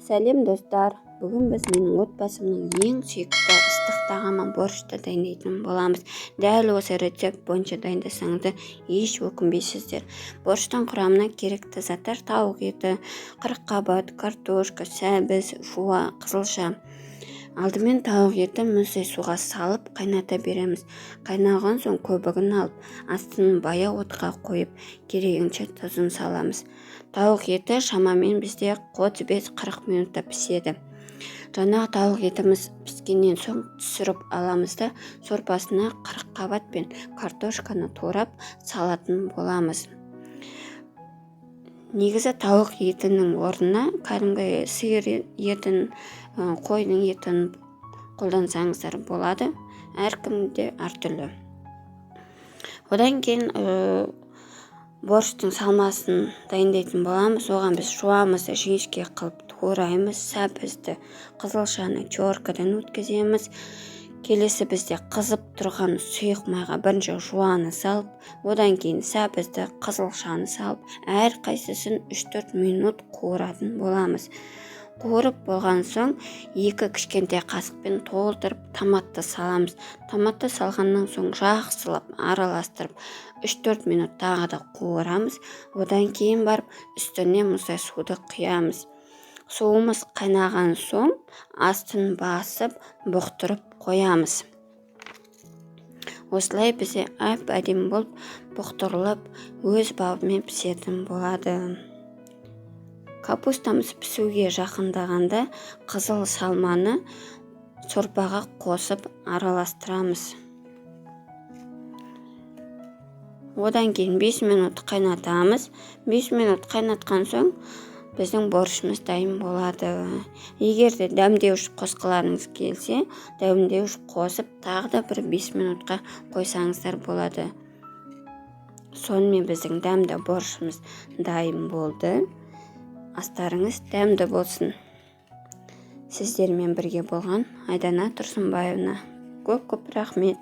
Сәлем достар, бүгін біз менің отбасымның ең сүйікті ыстық тағамы борщты дайындайтын боламыз. Дәл осы рецепт бойынша дайындасаңыздар еш өкінбейсіздер. Борщтың құрамына керекті заттар: тауық еті, қырыққабат, картошка, сәбіз, жуа, қызылша. Алдымен тауық еті мұздай суға салып қайната береміз. Қайнаған соң көбігін алып, астын баяу отқа қойып, керегінше тұзын саламыз. Тауық еті шамамен бізде 35-40 минутта піседі. Жаңағы тауық етіміз піскеннен соң түсіріп аламыз да сорпасына қырыққабат пен картошканы турап салатын боламыз. Негізі тауық етінің орнына кәдімгі сиыр етін, қойдың етін қолдансаңыздар болады. Әркімде әртүрлі. Одан кейін борщтың салмасын дайындайтын боламыз. Оған біз жуамызды жіңішке қылып тураймыз. Сәбізді, қызылшаны теркадан өткіземіз. Келесі бізде қызып тұрған сұйық майға бірінші жуаны салып, одан кейін сәбізді, қызылшаны салып, әр қайсысын 3-4 минут қуыратын боламыз. Қуырып болған соң 2 кішкентай қасықпен толтырып томатты саламыз. Томатты салғаннан соң жақсылап араластырып 3-4 минут тағы да қуырамыз. Одан кейін барып үстіне мұздай суды құямыз. Суымыз қайнаған соң астын басып бұқтырып қоямыз. Осылай бізде әп-әдемі болып бұқтырылып өз бабымен пісетін болады. Капустамыз пісуге жақындағанда қызыл салманы сорпаға қосып араластырамыз. Одан кейін 5 минут қайнатамыз. 5 минут қайнатқан соң біздің борщымыз дайын болады. Егер де дәмдеуіш қосқыларыңыз келсе, дәмдеуіш қосып, тағы да бір 5 минутқа қойсаңыздар болады. Сонымен біздің дәмді борщымыз дайын болды. Астарыңыз дәмді болсын. Сіздермен бірге болған Айдана Тұрсынбаевна көп рахмет.